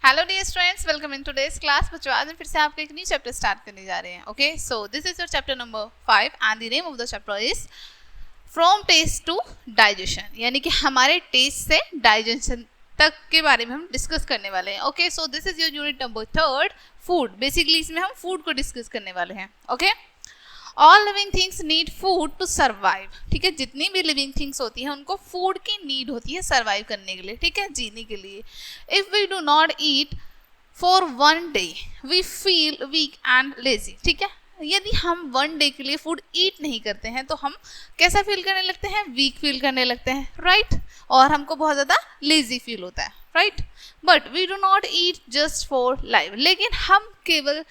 Hello dear students, welcome in today's class. बच्चों आज हम फिर से आपके एक न्यू चैप्टर स्टार्ट करने जा रहे हैं। Okay, so this is your chapter number 5 and the name of the chapter is from taste to digestion, यानी कि हमारे टेस्ट से डाइजेशन तक के बारे में हम डिस्कस करने वाले हैं। Okay, so this is your unit number 3 food. Basically इसमें हम फूड को डिस्कस करने वाले हैं। Okay, all living things need food to survive. ठीक है, जितनी भी लिविंग थिंग्स होती हैं उनको फूड की नीड होती है सर्वाइव करने के लिए, ठीक है, जीने के लिए। If we do not eat for one day we feel weak and lazy. ठीक है, यदि हम वन डे के लिए फूड ईट नहीं करते हैं तो हम कैसा फील करने लगते हैं? वीक फील करने लगते हैं, राइट? और हमको बहुत ज़्यादा लेजी फील होता है, right? But we do not eat just for life, लेकिन हम केवल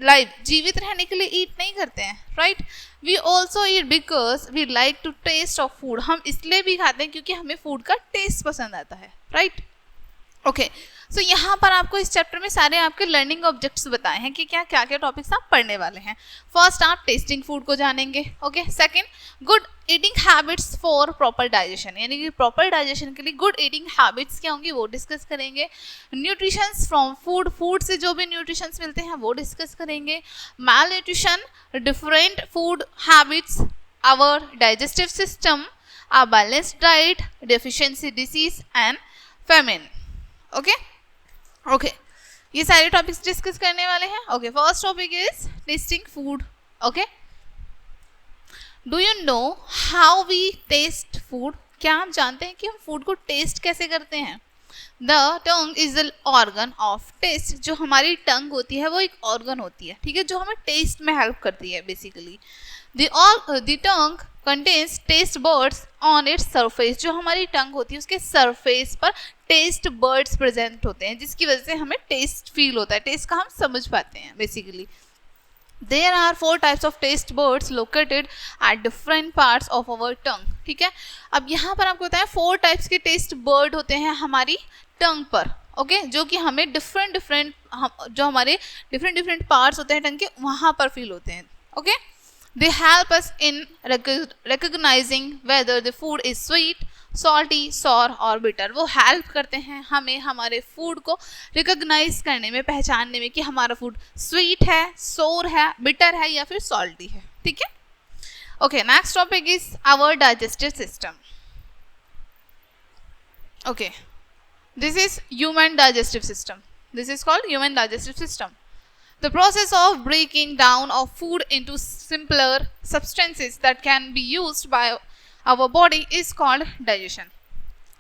लाइफ जीवित रहने के लिए ईट नहीं करते हैं, right? We also eat because we like to taste of food. हम इसलिए भी खाते हैं क्योंकि हमें फूड का टेस्ट पसंद आता है, राइट? ओके, सो यहाँ पर आपको इस चैप्टर में सारे आपके लर्निंग ऑब्जेक्ट्स बताए हैं कि क्या क्या टॉपिक्स आप पढ़ने वाले हैं। फर्स्ट आप टेस्टिंग फूड को जानेंगे। Okay, second good eating habits for proper digestion, यानी कि प्रॉपर डाइजेशन के लिए गुड ईटिंग हैबिट्स क्या होंगी वो डिस्कस करेंगे। न्यूट्रिशंस फ्रॉम फूड, फूड से जो भी न्यूट्रिशंस मिलते हैं वो डिस्कस करेंगे। Meal nutrition, different food habits, our digestive system, a balanced diet, deficiency disease and famine. Okay okay, ये सारे टॉपिक्स डिस्कस करने वाले हैं। Okay, first topic is tasting food. Okay, do you know how we taste food? क्या आप जानते हैं कि हम फूड को टेस्ट कैसे करते हैं? The tongue is the organ of taste. जो हमारी टंग होती है वो एक ऑर्गन होती है, ठीक है, जो हमें टेस्ट में हेल्प करती है basically. The tongue contains taste buds on its surface. जो हमारी टंग होती है उसके सरफेस पर टेस्ट बर्ड्स प्रेजेंट होते हैं, जिसकी वजह से हमें टेस्ट फील होता है, टेस्ट का हम समझ पाते हैं basically. There are 4 types of taste buds located at different parts of our tongue। ठीक है, अब यहाँ पर आपको बताया 4 टाइप्स के टेस्ट बर्ड होते हैं हमारी टंग पर। ओके, जो कि हमें जो हमारे डिफरेंट पार्ट्स होते हैं टंग के वहाँ पर फील होते हैं। Okay, they help us in recognizing whether the food is sweet, salty, sour और bitter। वो हेल्प करते हैं हमें हमारे फूड को रिकॉग्नाइज करने में, पहचानने में कि हमारा फूड स्वीट है, सोर है, बिटर है या फिर सॉल्टी है। ठीक है, okay, next topic is our digestive system. Okay, this is human digestive system. This is called human digestive system. The process of breaking down of food into simpler substances that can be used by our body is called digestion।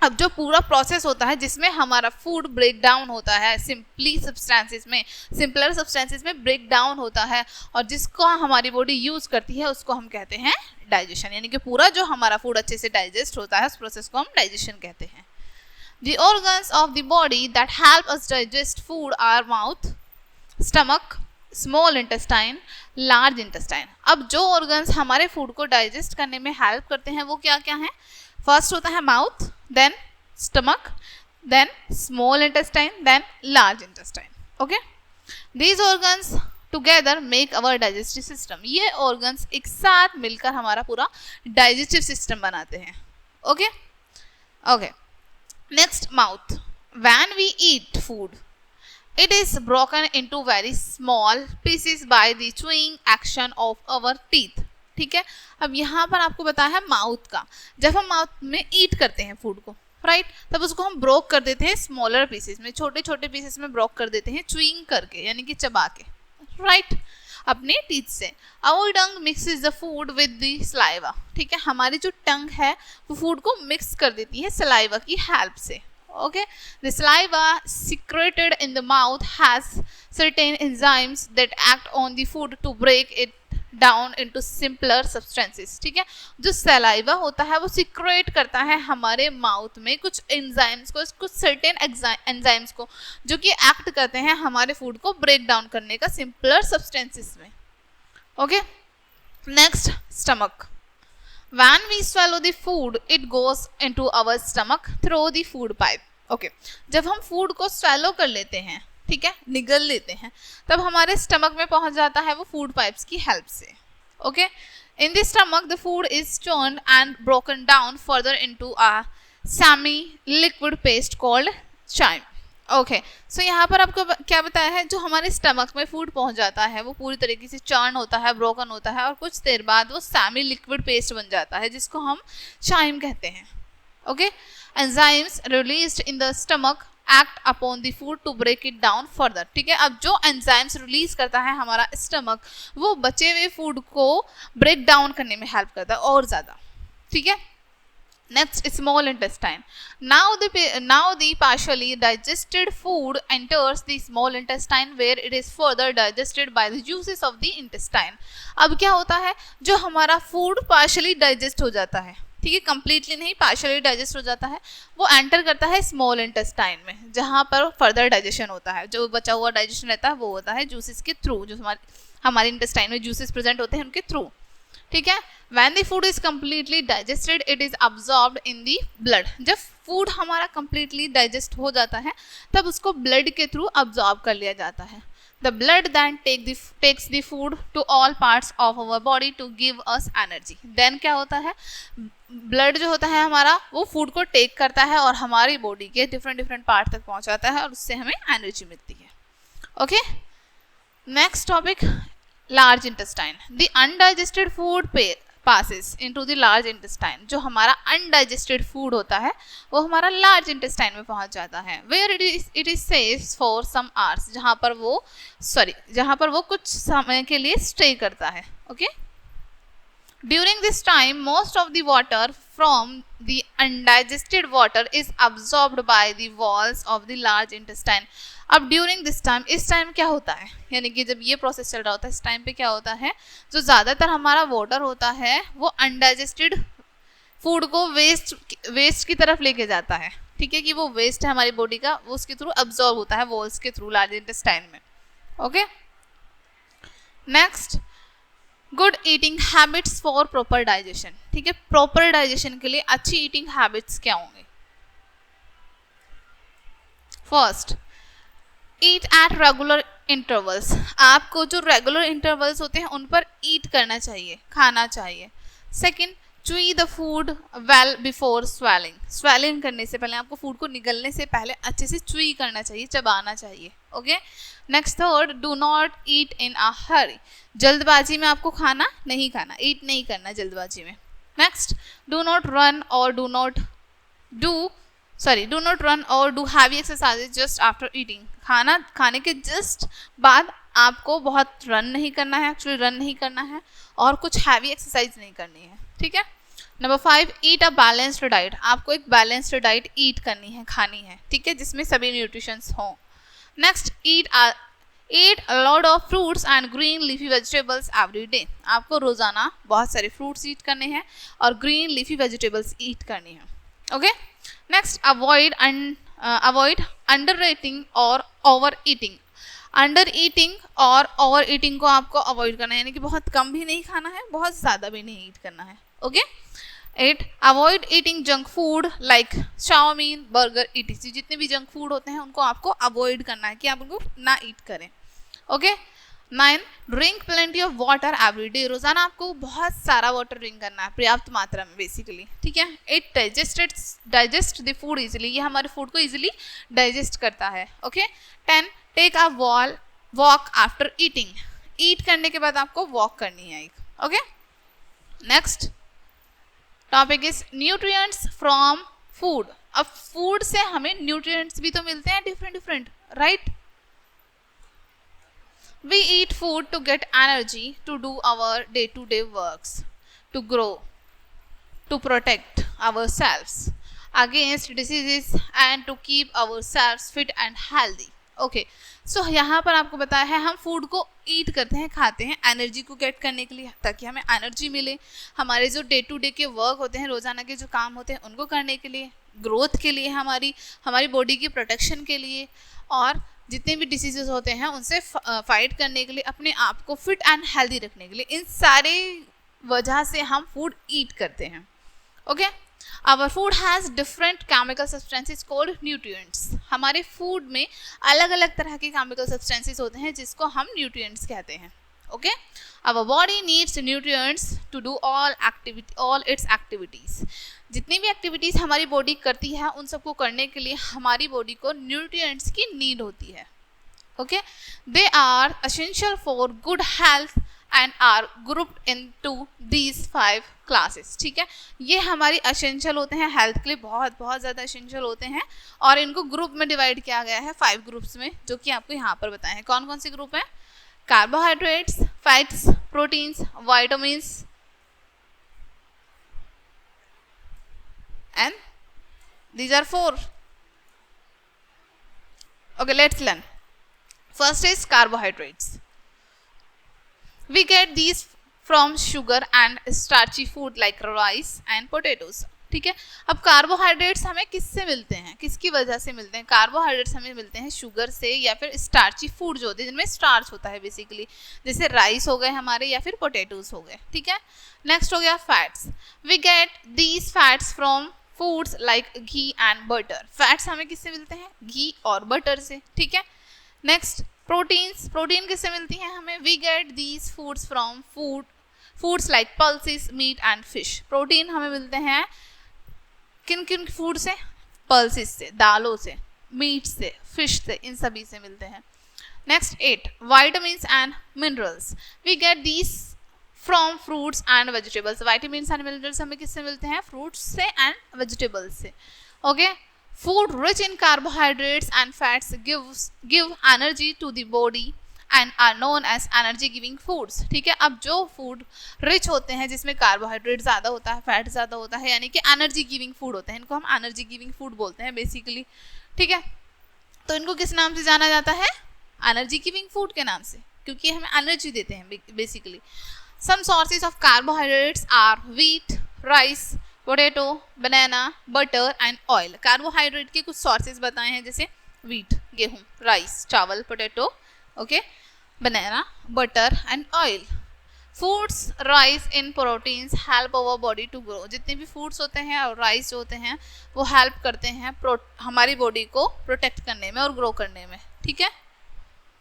अब जो पूरा process होता है जिसमें हमारा food break down होता है simpler substances में ब्रेक डाउन होता है और जिसको हमारी बॉडी यूज करती है उसको हम कहते हैं डाइजेशन। यानी कि पूरा जो हमारा फूड अच्छे से डाइजेस्ट होता है उस प्रोसेस को हम डाइजेशन कहते हैं। The organs of the body that help us digest food are mouth, stomach, small intestine, large intestine. अब जो ऑर्गन्स हमारे फूड को डाइजेस्ट करने में हेल्प करते हैं वो क्या क्या हैं? फर्स्ट होता है mouth, then stomach, then small intestine, then large intestine. Okay, these organs together make our digestive system. ये ऑर्गन्स एक साथ मिलकर हमारा पूरा डाइजेस्टिव सिस्टम बनाते हैं। Okay okay, next mouth. When we eat food it is broken into very small pieces by the chewing action of our teeth। ठीक है, अब यहाँ पर आपको बताया है माउथ का। जब हम माउथ में ईट करते हैं फूड को, राइट, तब उसको हम ब्रोक कर देते हैं स्मॉलर पीसेस में, छोटे छोटे पीसेस में ब्रोक कर देते हैं च्यूइंग करके, यानी कि चबा के, राइट, अपने टीथ से। Our tongue mixes the food with the saliva. ठीक है, हमारी जो टंग है वो फूड को मिक्स कर देती है सलाइवा की हेल्प से। Okay, the saliva secreted in the mouth has certain enzymes that act on the food to break it down into simpler substances। ठीक है, जो सलाइवा होता है वो सिक्रेट करता है हमारे माउथ में कुछ एंजाइम्स को, कुछ सर्टेन एंजाइम्स को, जो कि एक्ट करते हैं हमारे फूड को ब्रेक डाउन करने का सिंपलर सब्सटेंसेस में। Okay, next stomach. When we swallow the food, it goes into our stomach through the food pipe। Okay, जब हम फूड को swallow कर लेते हैं, ठीक है, निगल लेते हैं, तब हमारे स्टमक में पहुंच जाता है वो फूड पाइप्स की हेल्प से। Okay, in the stomach the food is churned and broken down further into a semi liquid paste called chyme। Okay so यहाँ पर आपको क्या बताया है, जो हमारे स्टमक में फूड पहुंच जाता है वो पूरी तरीके से चर्न होता है, ब्रोकन होता है और कुछ देर बाद वो सेमी लिक्विड पेस्ट बन जाता है जिसको हम चाइम कहते हैं। Okay enzymes released in the stomach act upon the food to break it down further. ठीक है, अब जो एंजाइम्स रिलीज करता है हमारा स्टमक वो बचे हुए फूड को ब्रेक डाउन करने में हेल्प करता है और ज़्यादा। ठीक है, next small intestine. Now the partially digested food enters the small intestine where it is further digested by the juices of the intestine. अब क्या होता है, जो हमारा फूड पार्शली डाइजेस्ट हो जाता है, ठीक है, कंप्लीटली नहीं, पार्शली डाइजेस्ट हो जाता है, वो एंटर करता है स्मॉल इंटेस्टाइन में जहाँ पर फर्दर डाइजेशन होता है। जो बचा हुआ डाइजेशन रहता है वो होता है जूसेस के थ्रू, जो हमारे इंटेस्टाइन में जूसेस प्रेजेंट होते हैं उनके थ्रू। ठीक है, when the food is completely digested it is absorbed in the blood. जब फूड हमारा completely digest हो जाता है तब उसको blood के थ्रू absorb कर लिया जाता है। The blood then takes the food to all parts of our body to give us energy. Then क्या होता है, ब्लड जो होता है हमारा वो फूड को टेक करता है और हमारी बॉडी के डिफरेंट पार्ट तक पहुंचाता है और उससे हमें एनर्जी मिलती है। Okay, next topic, large intestine. The undigested food passes into the large intestine. जो हमारा अनडाइजेस्टेड फूड होता है वो हमारा लार्ज इंटेस्टाइन में पहुंच जाता है, where it is safe for some hours, जहाँ पर वो कुछ समय के लिए स्टे करता है। Okay, During this time, most of the water from the undigested water is absorbed by the walls of the large intestine. अब ड्यूरिंग दिस टाइम, इस टाइम क्या होता है, यानी कि जब ये प्रोसेस चल रहा होता है इस टाइम पे क्या होता है, जो ज़्यादातर हमारा वाटर होता है वो अनडाइजेस्टेड फूड को वेस्ट की तरफ लेके जाता है। ठीक है, कि वो वेस्ट है हमारी बॉडी का, वो उसके थ्रू अब्जॉर्ब होता है वॉल्स के थ्रू लार्ज इंटेस्टाइन में। Okay, next, good eating habits for proper digestion. ठीक है, प्रॉपर डाइजेशन के लिए अच्छी ईटिंग हैबिट्स क्या होंगे? First, eat at regular intervals. आपको जो रेगुलर इंटरवल्स होते हैं उन पर ईट करना चाहिए, खाना चाहिए। Second, chewy the food well before swelling. Swelling करने से पहले, आपको फूड को निगलने से पहले अच्छे से च्यूई करना चाहिए, चबाना चाहिए। Okay, next, third, do not eat in a hurry. जल्दबाजी में आपको खाना नहीं खाना, ईट नहीं करना जल्दबाजी में। नेक्स्ट, डू नॉट रन और do heavy exercise just after eating. खाने के जस्ट बाद आपको बहुत रन नहीं करना है, एक्चुअली रन नहीं करना है और कुछ हैवी एक्सरसाइज नहीं करनी है। ठीक है, number 5, eat a balanced diet. आपको एक बैलेंस्ड डाइट ईट करनी है, खानी है। ठीक है, जिसमें सभी न्यूट्रिशंस हों। Next, eat a lot of fruits and green leafy vegetables every day. आपको रोजाना बहुत सारे फ्रूट्स ईट करने हैं और ग्रीन लीफी वेजिटेबल्स ईट करनी है। Okay, next, avoid under eating और ओवर ईटिंग। अंडर ईटिंग और ओवर ईटिंग को आपको अवॉइड करना है, यानी कि बहुत कम भी नहीं खाना है, बहुत ज़्यादा भी नहीं ईट करना है। Okay, 8, avoid eating junk food like chowmein, burger, etc। जितने भी जंक फूड होते हैं उनको आपको अवॉइड करना है कि आप उनको ना ईट करें। Okay, 9, drink plenty of water every day. रोजाना आपको बहुत सारा वाटर ड्रिंक करना है, पर्याप्त मात्रा में बेसिकली। ठीक है। 8, डाइजेस्ट द फूड इजिली। ये हमारे फूड को इजिली डाइजेस्ट करता है। Okay. 10, take a walk after eating. Eat करने के बाद आपको वॉक करनी है एक। Okay. Next topic is nutrients from food. अब फूड से हमें न्यूट्रिएंट्स भी तो मिलते हैं different, right? We eat food to get energy to do our day-to-day works, to grow, to protect ourselves against diseases and to keep ourselves fit and healthy. Okay, so यहाँ पर आपको बताया है हम फूड को ईट करते हैं, खाते हैं एनर्जी को गेट करने के लिए, ताकि हमें एनर्जी मिले, हमारे जो डे टू डे के वर्क होते हैं, रोज़ाना के जो काम होते हैं उनको करने के लिए, ग्रोथ के लिए, हमारी बॉडी की प्रोटेक्शन के लिए, और जितने भी डिसीजेस होते हैं उनसे फाइट करने के लिए, अपने आप को फिट एंड हेल्दी रखने के लिए, इन सारे वजह से हम फूड ईट करते हैं। Okay. Our food has different chemical substances called nutrients. हमारे फूड में अलग अलग तरह के केमिकल सब्सटेंसेस होते हैं जिसको हम न्यूट्रिएंट्स कहते हैं। Okay, our body needs nutrients to do all its activities. जितनी भी एक्टिविटीज हमारी बॉडी करती है उन सबको करने के लिए हमारी बॉडी को न्यूट्रिएंट्स की नीड होती है. Okay, they are essential for good health and are grouped into these 5 classes. ठीक है, ये हमारी एसेंशियल होते हैं, हेल्थ के लिए बहुत बहुत ज़्यादा एसेंशियल होते हैं और इनको ग्रुप में डिवाइड किया गया है 5 ग्रुप्स में, जो कि आपको यहाँ पर बताए हैं. कौन कौन से ग्रुप हैं? Carbohydrates, fats, proteins, vitamins and these are 4. Okay, let's learn. First is carbohydrates. We get these from sugar and starchy food like rice and potatoes. ठीक है, अब कार्बोहाइड्रेट्स हमें किससे मिलते हैं, किसकी वजह से मिलते हैं? कार्बोहाइड्रेट्स हमें मिलते हैं शुगर से या फिर स्टार्ची फूड जो होते हैं जिनमें स्टार्च होता है बेसिकली, जैसे राइस हो गए हमारे या फिर पोटैटोज हो गए. ठीक है, नेक्स्ट हो गया fats. We get these fats from foods like ghee and butter. Fats हमें किससे मिलते हैं? घी और बटर से. ठीक है, नेक्स्ट प्रोटीन्स. प्रोटीन किससे मिलती हैं हमें? We get these foods from foods like pulses, meat and fish. Protein हमें मिलते हैं किन किन फूड से? पल्सेस से, दालों से, मीट से, फिश से, इन सभी से मिलते हैं. Next 8 vitamins and minerals. We get these from fruits and vegetables. Vitamins and minerals हमें किससे मिलते हैं? फ्रूट्स से एंड वेजिटेबल्स से. Okay, food rich in carbohydrates and fats give energy to the body and are known as energy giving foods. ठीक है, अब जो फूड रिच होते हैं जिसमें कार्बोहाइड्रेट ज़्यादा होता है, फैट ज़्यादा होता है, यानी कि एनर्जी गिविंग फूड होते हैं, इनको हम एनर्जी गिविंग फूड बोलते हैं बेसिकली. ठीक है, तो इनको किस नाम से जाना जाता है? एनर्जी गिविंग फूड के नाम से, क्योंकि हमें एनर्जी देते हैं basically. Some sources of carbohydrates are wheat, rice, potato, banana, butter and oil. Carbohydrate के कुछ sources बताए हैं, जैसे wheat गेहूं, rice चावल, potato, okay, banana, butter and oil. Foods rise in proteins help our body to grow. जितने भी foods होते हैं और rice जो होते हैं वो help करते हैं हमारी body को protect करने में और grow करने में. ठीक है,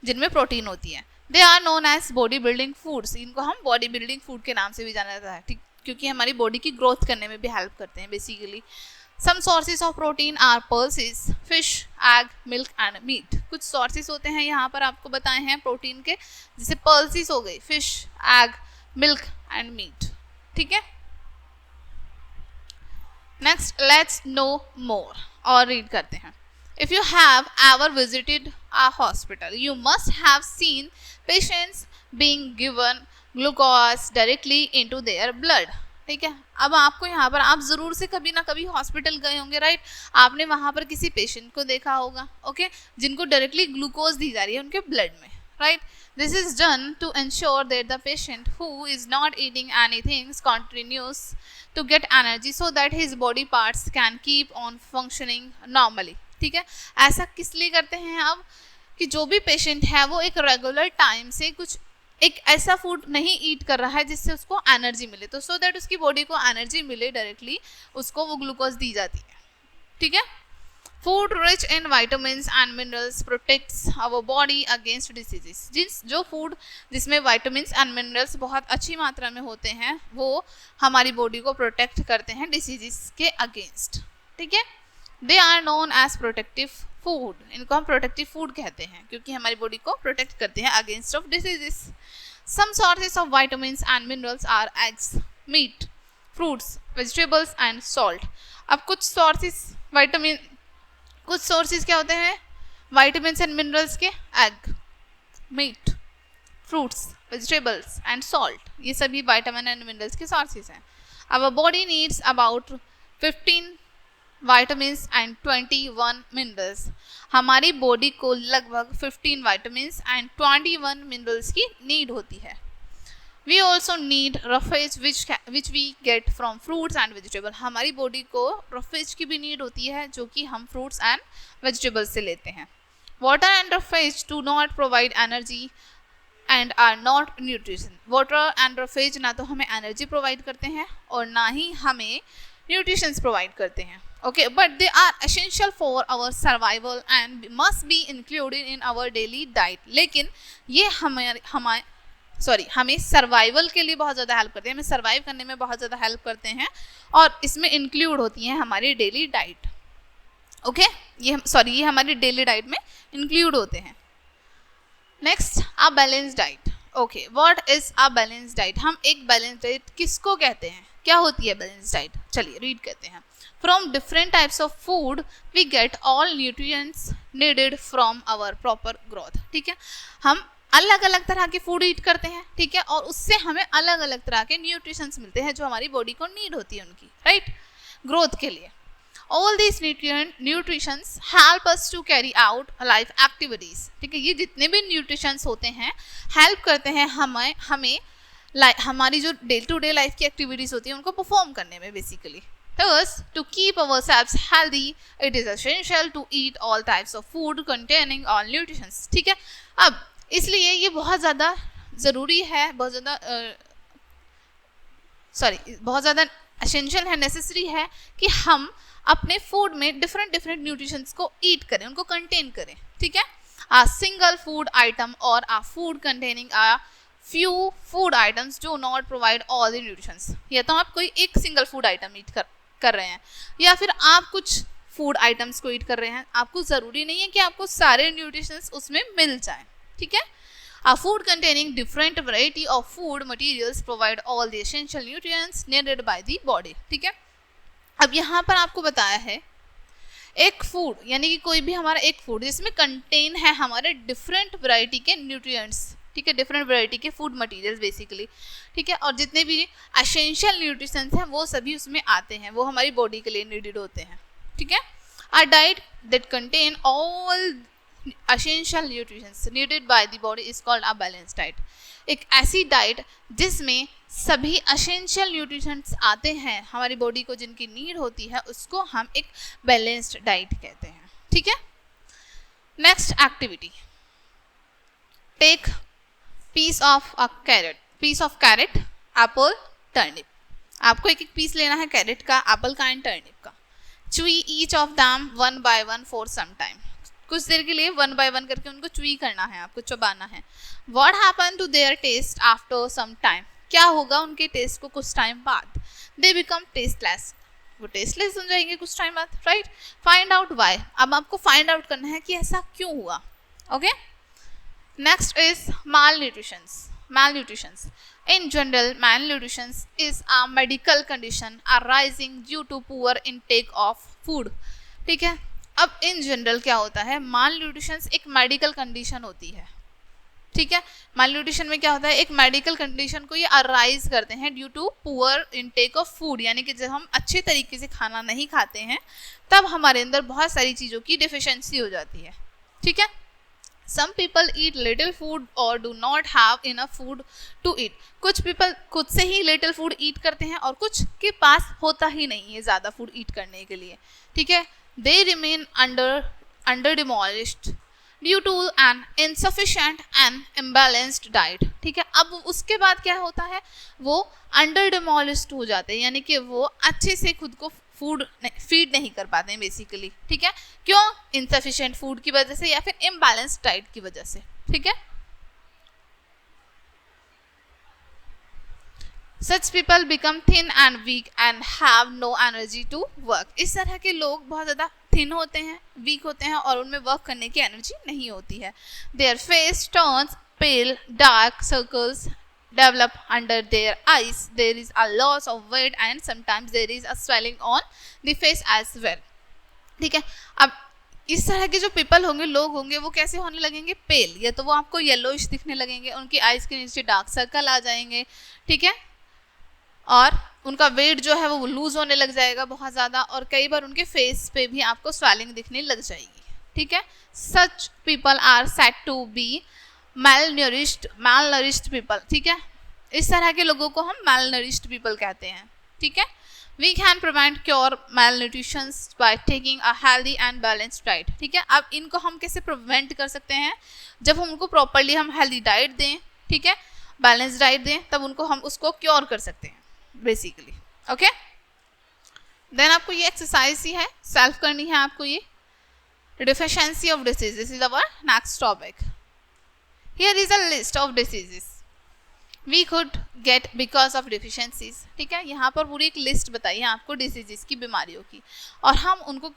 जिनमें प्रोटीन होती है. They are known as body building foods. इनको हम बॉडी बिल्डिंग फूड के नाम से भी जाना जाता है, ठीक, क्योंकि हमारी बॉडी की ग्रोथ करने में भी हेल्प करते हैं basically. Some sources of protein are pulses, fish, egg, milk and meat. कुछ सोर्सेज होते हैं यहाँ पर आपको बताए हैं प्रोटीन के, जैसे पल्सेस हो गई, fish, egg, milk and meat. ठीक है, नेक्स्ट लेट्स नो मोर और रीड करते हैं. If you have ever visited a hospital, you must have seen patients being given glucose directly into their blood. ठीक है, अब आपको यहाँ पर आप ज़रूर से कभी ना कभी हॉस्पिटल गए होंगे, राइट? आपने वहाँ पर किसी पेशेंट को देखा होगा, ओके, जिनको डायरेक्टली ग्लूकोज दी जा रही है उनके ब्लड में, right? This is done to ensure that the patient who is not eating anything continues to get energy so that his body parts can keep on functioning normally. ठीक है, ऐसा किस लिए करते हैं अब कि जो भी पेशेंट है वो एक रेगुलर टाइम से कुछ एक ऐसा फूड नहीं ईट कर रहा है जिससे उसको एनर्जी मिले, तो सो दैट उसकी बॉडी को एनर्जी मिले डायरेक्टली उसको वो ग्लूकोज दी जाती है. ठीक है, food rich in vitamins and minerals protects our body against diseases. जो फूड जिसमें विटामिन्स एंड मिनरल्स बहुत अच्छी मात्रा में होते हैं वो हमारी बॉडी को प्रोटेक्ट करते हैं डिसीजेस के अगेंस्ट. ठीक है, they are known as protective food. इनको हम प्रोटेक्टिव फूड कहते हैं क्योंकि हमारी बॉडी को प्रोटेक्ट करते हैं against of diseases. Some sources of vitamins and minerals are eggs, meat, fruits, vegetables and salt. अब कुछ सोर्सेज क्या होते हैं विटामिन्स एंड मिनरल्स के? Egg, meat, fruits, vegetables and salt. ये सभी विटामिन एंड मिनरल्स के सोर्सेज हैं. Our body needs about 15 vitamins and 21 minerals. हमारी बॉडी को लगभग 15 विटामिन्स एंड 21 मिनरल्स की नीड होती है. We also need roughage which we get from fruits and vegetable. हमारी बॉडी को रफेज की भी नीड होती है जो कि हम फ्रूट्स एंड वेजिटेबल्स से लेते हैं. Water and roughage do not provide energy and are not nutrition. Water and roughage ना तो हमें एनर्जी प्रोवाइड करते हैं और ना ही हमें न्यूट्रिशंस प्रोवाइड करते हैं. Okay, but they are essential for our survival and must be included in our daily diet. लेकिन ये सॉरी हमें सर्वाइवल के लिए बहुत ज़्यादा हेल्प करते हैं, हमें सर्वाइव करने में बहुत ज़्यादा हेल्प करते हैं, और इसमें इंक्लूड होती हैं हमारी डेली डाइट। ओके, ये हमारी डेली डाइट में इंक्लूड होते हैं। Next, a balance diet. Okay, what is a balance diet? हम एक बैलेंस डाइट किसको कहते हैं, क्या होती है बैलेंस डाइट? चलिए रीड करते हैं। From different types of food we get all nutrients needed from our proper growth. ठीक है, हम अलग अलग तरह के फूड ईट करते हैं, ठीक है, और उससे हमें अलग अलग तरह के न्यूट्रिशंस मिलते हैं जो हमारी बॉडी को नीड होती है उनकी, राइट, ग्रोथ के लिए। All these nutritions help us to carry out life activities। ठीक है, ये जितने भी न्यूट्रिशंस होते हैं हेल्प करते हैं हमें हमारी जो डे टू डे लाइफ की एक्टिविटीज होती है उनको परफॉर्म करने में basically. Thus, to keep ourselves healthy, it is essential to eat all types of food containing all nutrients। ठीक है, अब इसलिए ये बहुत ज़्यादा ज़रूरी है, बहुत ज़्यादा एसेंशियल है, नेसेसरी है कि हम अपने फूड में डिफरेंट न्यूट्रिशंस को ईट करें, उनको कंटेन करें। ठीक है, a single food item or a food containing a few food items do not provide all the nutrients। या तो आप कोई एक सिंगल फूड आइटम ईट कर रहे हैं, या फिर आप कुछ फूड आइटम्स को ईट कर रहे हैं, आपको ज़रूरी नहीं है कि आपको सारे न्यूट्रिशंस उसमें मिल जाएं। ठीक है, a food containing different variety of food materials provide all the essential nutrients needed by the body। ठीक है, अब यहाँ पर आपको बताया है एक फूड यानी कि कोई भी हमारा एक फूड जिसमें कंटेन है हमारे डिफरेंट वैरायटी के न्यूट्रिएंट्स। ठीक है, डिफरेंट वैरायटी के फूड मटेरियल्स बेसिकली। ठीक है, और जितने भी एसेंशियल न्यूट्रिशंस हैं वो सभी उसमें आते हैं, वो हमारी बॉडी के लिए नीडेड होते हैं। ठीक है, a diet that contain all essential nutrients needed by the body is called a balanced diet। एक ऐसी डाइट जिसमें सभी एसेंशियल न्यूट्रिशंस आते हैं हमारी बॉडी को जिनकी नीड होती है उसको हम एक बैलेंस्ड डाइट कहते हैं। ठीक है, next activity, take piece of carrot, apple, turnip. आपको एक एक पीस लेना है कैरेट का, एप्पल का एंड टर्निप का। Chew each of them one by one for some time. कुछ देर के लिए वन बाय वन करके उनको च्यूई करना है, आपको चबाना है। What happened to their taste after some time? क्या होगा उनके टेस्ट को कुछ टाइम बाद? They become tasteless। वो टेस्टलेस हो जाएंगे कुछ टाइम बाद, राइट। Find out why. अब आपको फाइंड आउट करना है कि ऐसा क्यों हुआ। Okay, next is malnutrition। In general, malnutrition is a medical condition arising due to poor intake of food। ठीक है, अब इन जनरल क्या होता है, माल न्यूट्रिशन एक मेडिकल कंडीशन होती है। ठीक है, माल न्यूट्रिशन में क्या होता है, एक मेडिकल कंडीशन को ये अराइज करते हैं due to poor intake of food, यानी कि जब हम अच्छे तरीके से खाना नहीं खाते हैं तब हमारे अंदर बहुत सारी चीज़ों की डिफिशिएंसी हो जाती है। ठीक है, some people eat little food और do not have enough food to eat. कुछ पीपल खुद से ही लिटिल फूड ईट करते हैं और कुछ के पास होता ही नहीं है ज़्यादा फूड ईट करने के लिए। ठीक है, they remain underdemolished due to an insufficient and imbalanced diet। ठीक है, अब उसके बाद क्या होता है, वो underdemolished हो जाते हैं, यानी कि वो अच्छे से खुद को फूड फीड नहीं कर पाते हैं बेसिकली। ठीक है, क्यों? insufficient फूड की वजह से या फिर imbalanced डाइट की वजह से। ठीक है, Such people become thin and weak and have no energy to work। इस तरह के लोग बहुत ज़्यादा थिन होते हैं, वीक होते हैं और उनमें वर्क करने की एनर्जी नहीं होती है। Their face turns pale, dark circles develop under their eyes, there is a loss of weight and sometimes there is a swelling on the face as well। ठीक है, अब इस तरह के जो पीपल होंगे, लोग होंगे, वो कैसे होने लगेंगे, पेल, या तो वो आपको येलोइश दिखने लगेंगे, उनकी आइज के नीचे डार्क सर्कल आ जाएंगे। ठीक है, और उनका वेट जो है वो लूज होने लग जाएगा बहुत ज़्यादा, और कई बार उनके फेस पे भी आपको स्वेलिंग दिखने लग जाएगी। ठीक है, such people are said to be malnourished people. ठीक है, इस तरह के लोगों को हम malnourished पीपल कहते हैं। ठीक है, we can prevent cure malnutrition by taking a healthy and balanced diet। ठीक है, अब इनको हम कैसे प्रिवेंट कर सकते हैं, जब हम उनको प्रॉपरली हम हेल्दी डाइट दें, ठीक है, बैलेंस डाइट दें, तब उनको हम उसको क्योर कर सकते हैं बेसिकली। ओके, देन आपको ये एक्सरसाइज ही है, सेल्फ करनी है आपको ये, deficiency of diseases is our next topic। Here is a list of diseases। We could get because of deficiencies, ठीक है। यहाँ पर पूरी एक लिस्ट बताई है आपको डिसीजेस की, बीमारियों की, और हम उनको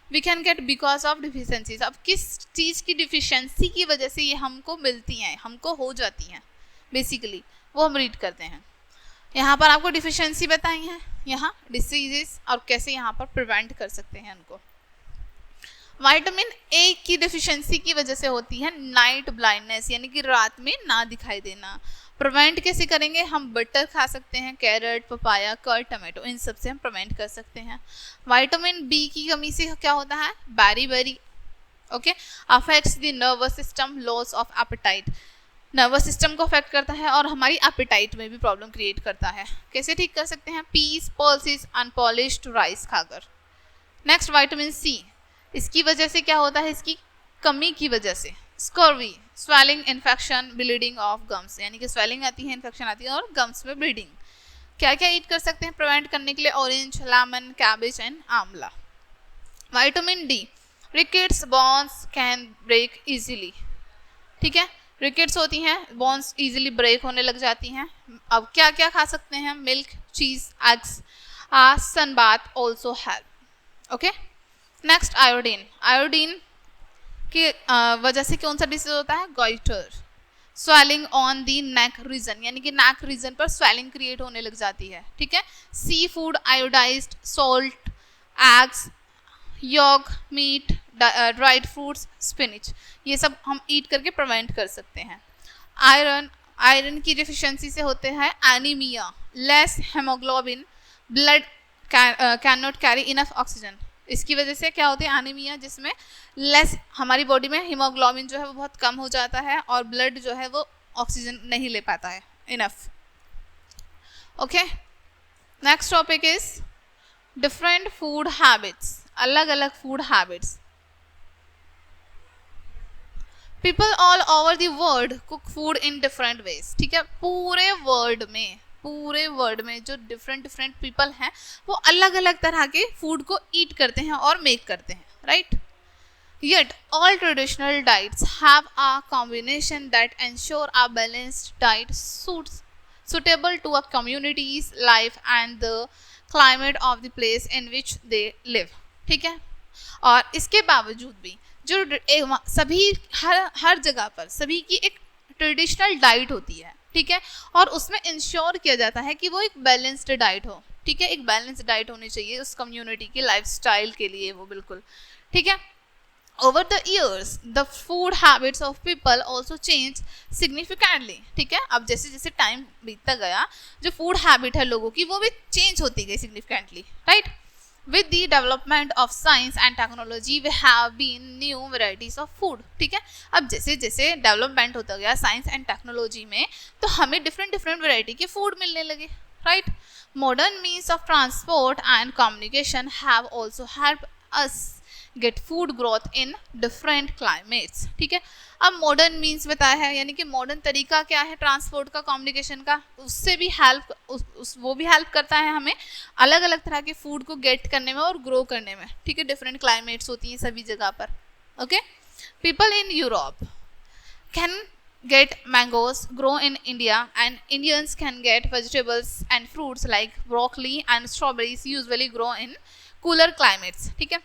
we can get because of deficiencies. अब किस चीज़ की डिफिशेंसी की वजह से ये हमको मिलती हैं, हमको हो जाती हैं बेसिकली, वो हम रीड करते हैं। यहाँ पर आपको डिफिशेंसी बताई है, यहाँ डिसीजेस, और कैसे यहाँ पर प्रिवेंट कर सकते हैं उनको। विटामिन ए की डिफिशिएंसी की वजह से होती है नाइट ब्लाइंडनेस, यानी कि रात में ना दिखाई देना। प्रिवेंट कैसे करेंगे, हम बटर खा सकते हैं, कैरेट, पपाया, कर्ड, टमाटो, इन सब से हम प्रिवेंट कर सकते हैं। विटामिन बी की कमी से क्या होता है, beriberi okay, affects the nervous system, loss of appetite, nervous system को अफेक्ट करता है और हमारी एपेटाइट में भी प्रॉब्लम क्रिएट करता है। कैसे ठीक कर सकते हैं, पीस, पल्सेस, अनपॉलिश्ड राइस खाकर। नेक्स्ट विटामिन सी, इसकी वजह से क्या होता है, इसकी कमी की वजह से scurvy, swelling, infection, bleeding of gums, यानी कि स्वेलिंग आती है, इन्फेक्शन आती है और गम्स में ब्लीडिंग। क्या क्या ईट कर सकते हैं प्रिवेंट करने के लिए, orange, lemon, cabbage and amla. Vitamin D, rickets, bones can break easily, ठीक है, रिकेट्स होती हैं, बोन्स इजीली ब्रेक होने लग जाती हैं। अब क्या क्या खा सकते हैं, milk, cheese, eggs, sun bath also help, okay. Next iodine, iodine की वजह से कौन सा डिसीज होता है, goitre, swelling on the neck region, यानी कि नेक रीजन पर स्वेलिंग क्रिएट होने लग जाती है, ठीक है। Sea food, iodised salt, eggs, योग, मीट, ड्राइड फ्रूट्स, स्पिनिच, ये सब हम ईट करके प्रिवेंट कर सकते हैं। आयरन, आयरन की डिफिशिएंसी से होते हैं anaemia, less haemoglobin, blood can not carry enough oxygen, इसकी वजह से क्या होती है एनीमिया, जिसमें लेस हमारी बॉडी में हीमोग्लोबिन जो है वो बहुत कम हो जाता है और ब्लड जो है वो ऑक्सीजन नहीं ले पाता है enough, okay. Next topic is different food habits, अलग अलग food habits. People all over the world cook food in different ways, ठीक है, पूरे वर्ल्ड में जो डिफरेंट पीपल हैं वो अलग अलग तरह के फूड को ईट करते हैं और मेक करते हैं, right. Yet all traditional diets have a combination that ensure a balanced diet suitable to a community's life and the climate of the place in which they live, ठीक है। और इसके बावजूद भी जो सभी हर जगह पर सभी की एक ट्रेडिशनल डाइट होती है, ठीक है, और उसमें इंश्योर किया जाता है कि वो एक बैलेंस्ड डाइट हो, ठीक है, एक बैलेंस्ड डाइट होनी चाहिए उस कम्युनिटी की लाइफस्टाइल के लिए, वो बिल्कुल ठीक है। Over the years, the food habits of people also change significantly, ठीक है। अब जैसे जैसे टाइम बीतता गया जो फूड हैबिट है लोगों की वो भी चेंज होती गई significantly, right? With the development of science and technology, we have been new varieties of food, ठीक है। अब जैसे जैसे डेवलपमेंट होता गया साइंस एंड टेक्नोलॉजी में तो हमें डिफरेंट वैरायटी के फूड मिलने लगे, right. Modern means of transport and communication have also help us get food growth in different climates, ठीक है। अब मॉडर्न मीन्स बताया है, यानी कि मॉडर्न तरीका क्या है ट्रांसपोर्ट का, कम्युनिकेशन का, उससे भी हेल्प वो भी हेल्प करता है हमें अलग अलग तरह के फूड को गेट करने में और ग्रो करने में, ठीक है। डिफरेंट क्लाइमेट्स होती हैं सभी जगह पर, okay. People in Europe can get mangoes grow in India and Indians can get vegetables and fruits like broccoli and strawberries usually grow in cooler climates, ठीक है।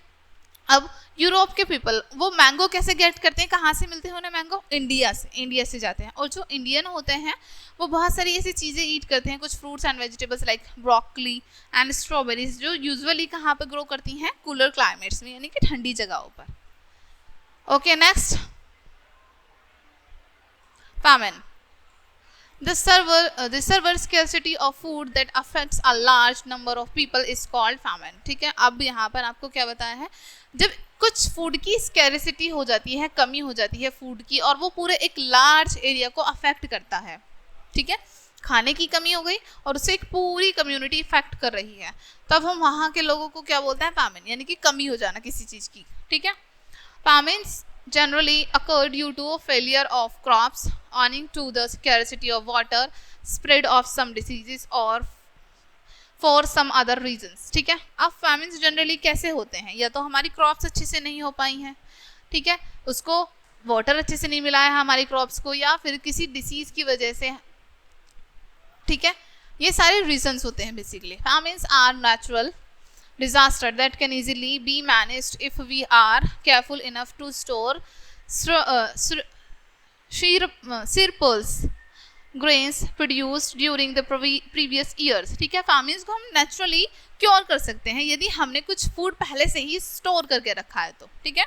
अब यूरोप के पीपल वो मैंगो कैसे गेट करते हैं, कहाँ से मिलते हैं उन्हें मैंगो, इंडिया से जाते हैं। और जो इंडियन होते हैं वो बहुत सारी ऐसी चीज़ें ईट करते हैं, कुछ fruits and vegetables like broccoli and strawberries जो यूजुअली कहाँ पर ग्रो करती हैं, कूलर क्लाइमेट्स में, यानी कि ठंडी जगहों पर, okay. Next famine, the severe scarcity of food that affects a large number of people is called famine, ठीक है। अब यहाँ पर आपको क्या बताया है, जब कुछ फूड की स्कैरिसिटी हो जाती है, कमी हो जाती है फूड की और वो पूरे एक लार्ज एरिया को अफेक्ट करता है, ठीक है, खाने की कमी हो गई और उससे एक पूरी कम्युनिटी इफेक्ट कर रही है, तब हम वहाँ के लोगों को क्या बोलते हैं, famine, यानी कि कमी हो जाना किसी चीज़ की, ठीक है। famines generally occur due to failure of crops owing to the scarcity of water, spread of some diseases or for some other reasons, ठीक है। अब famines generally कैसे होते हैं, या तो हमारी क्रॉप्स अच्छे से नहीं हो पाई हैं, ठीक है, उसको वाटर अच्छे से नहीं मिला है हमारी क्रॉप्स को, या फिर किसी डिसीज़ की वजह से ठीक है, ये सारे रीजंस होते हैं basically. Famines are natural disaster that can easily be managed if we are careful enough to store cereals grains produced during the previous years. ठीक है, फैमिन्स को हम नेचुरली क्योर कर सकते हैं यदि हमने कुछ फूड पहले से ही स्टोर करके रखा है तो. ठीक है,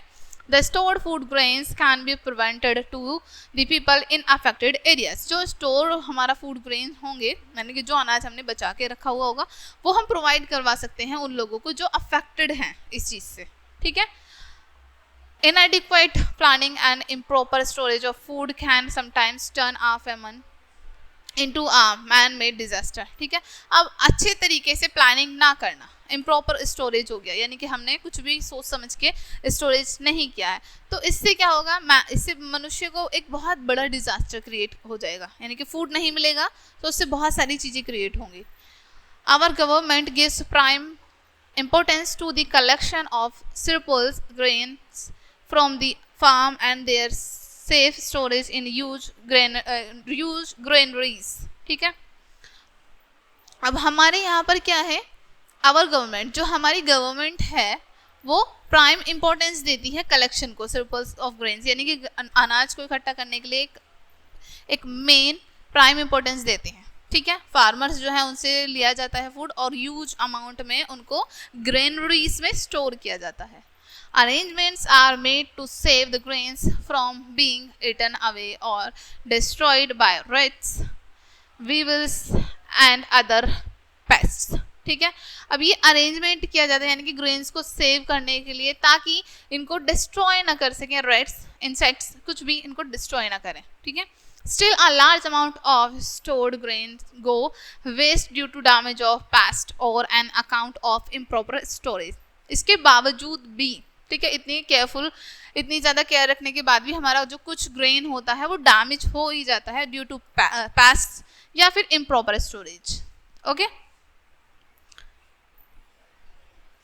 The stored food grains can be prevented to the people in affected areas. जो स्टोर हमारा फूड ग्रेन होंगे यानी कि जो अनाज हमने बचा के रखा हुआ होगा वो हम प्रोवाइड करवा सकते हैं उन लोगों को जो अफेक्टेड हैं इस चीज़ से. ठीक है, inadequate planning and improper storage of food can sometimes turn a famine into a man-made disaster. ठीक है, अब अच्छे तरीके से प्लानिंग ना करना, इम्प्रॉपर स्टोरेज हो गया यानी कि हमने कुछ भी सोच समझ के स्टोरेज नहीं किया है तो इससे क्या होगा, इससे मनुष्य को एक बहुत बड़ा डिजास्टर क्रिएट हो जाएगा यानी कि फूड नहीं मिलेगा तो उससे बहुत सारी चीज़ें क्रिएट होंगी. Our government gives prime importance to the collection of cereals grains from the farm and their safe storage in use granaries. ठीक है, अब हमारे यहाँ पर क्या है, आवर गवर्नमेंट, जो हमारी गवर्नमेंट है वो प्राइम इंपॉर्टेंस देती है कलेक्शन को, cereals ऑफ ग्रेन्स यानी कि अनाज को इकट्ठा करने के लिए एक मेन प्राइम इंपॉर्टेंस देते हैं. ठीक है, फार्मर्स जो है उनसे लिया जाता है फूड और ह्यूज अमाउंट में उनको ग्रेनरीज में स्टोर किया जाता है. Arrangements are made to save the grains from being eaten away or destroyed by rats, weevils and other pests. ठीक है, अब ये अरेंजमेंट किया जाता है यानी कि ग्रेन्स को सेव करने के लिए ताकि इनको डिस्ट्रॉय ना कर सकें रेट्स, इंसेक्ट्स, कुछ भी इनको डिस्ट्रॉय ना करें. ठीक है, still a large amount of stored grains go waste due to damage of pest और an account of improper storage. इसके बावजूद भी, ठीक है, इतनी ज़्यादा केयर रखने के बाद भी हमारा जो कुछ ग्रेन होता है वो डैमेज हो ही जाता है ड्यू टू पेस्ट या फिर improper storage. Okay,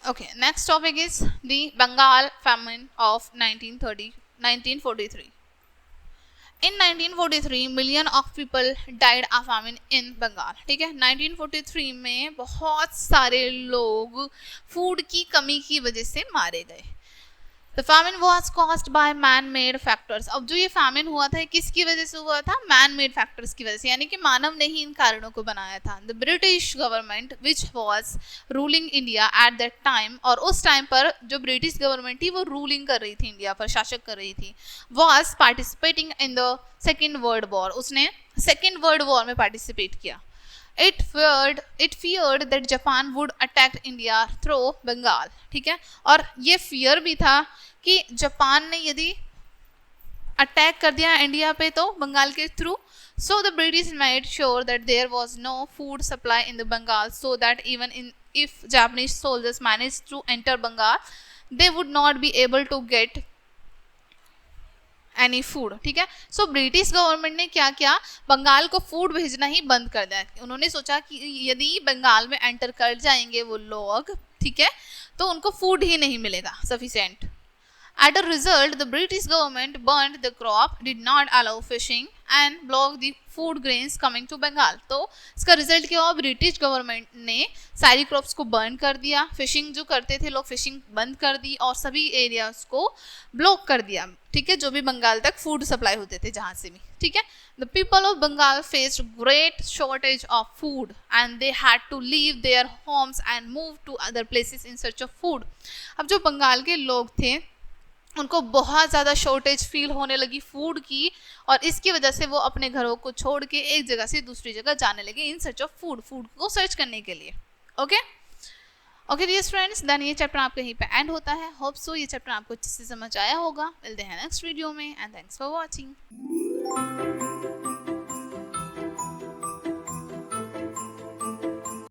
Okay, next topic is the Bengal famine of 1943. In 1943, million of people died of famine in Bengal. ठीक है, 1943 में बहुत सारे लोग फूड की कमी की वजह से मारे गए. The famine was caused by man-made factors. अब जो ये famine हुआ था किसकी वजह से हुआ था, man-made factors की वजह से यानी कि मानव ने ही इन कारणों को बनाया था. The British government which was ruling India at that time, और उस टाइम पर जो ब्रिटिश गवर्नमेंट थी वो रूलिंग कर रही थी इंडिया पर, शासक कर रही थी, was participating in the Second World War. उसने सेकेंड वर्ल्ड वॉर में पार्टिसिपेट किया. It feared that Japan would attack India through Bengal. ठीक है, और ये फियर भी था कि जापान ने यदि अटैक कर दिया इंडिया पे तो बंगाल के through. So the British made sure that there was no food supply in the Bengal, so that even if Japanese soldiers managed to enter Bengal, they would not be able to get any food. ठीक है, so British government ने क्या किया, बंगाल को food भेजना ही बंद कर दिया. उन्होंने सोचा कि यदि बंगाल में एंटर कर जाएंगे वो लोग, ठीक है, तो उनको फूड ही नहीं मिलेगा sufficient. As a result, the British government burned the crop, did not allow fishing and blocked the food grains coming to Bengal. तो इसका रिजल्ट क्या हुआ, ब्रिटिश गवर्नमेंट ने सारी क्रॉप्स को बर्न कर दिया, फिशिंग जो करते थे लोग फिशिंग बंद कर दी और सभी एरियाज को ब्लॉक कर दिया. ठीक है, जो भी बंगाल तक फूड सप्लाई होते थे जहाँ से भी. ठीक है, the people of Bengal faced great shortage of food and they had to leave their homes and move to other places in search of food. अब जो बंगाल के लोग थे उनको बहुत ज़्यादा शॉर्टेज फील होने लगी फूड की और इसकी वजह से वो अपने घरों को छोड़ के एक जगह से दूसरी जगह जाने लगे इन सर्च ऑफ फूड को सर्च करने के लिए. ओके डियर फ्रेंड्स, देन ये चैप्टर आपका यहीं पे एंड होता है. होप सो ये चैप्टर आपको अच्छे से समझ आया होगा. मिलते हैं नेक्स्ट वीडियो में एंड थैंक्स फॉर वॉचिंग.